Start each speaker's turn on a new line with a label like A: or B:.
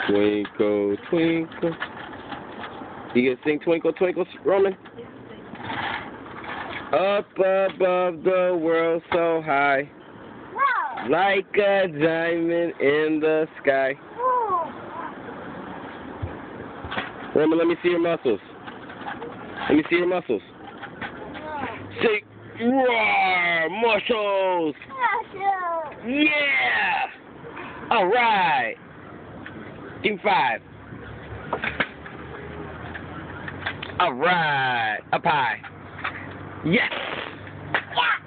A: Twinkle, twinkle. You can sing Twinkle, Twinkle, Roman? Up above the world so high, like a diamond in the sky. Roman, let me see your muscles. Let me see your muscles. Say, roar, muscles. Yeah. All right. Team 5. All right. Up high. Yes.
B: Yeah.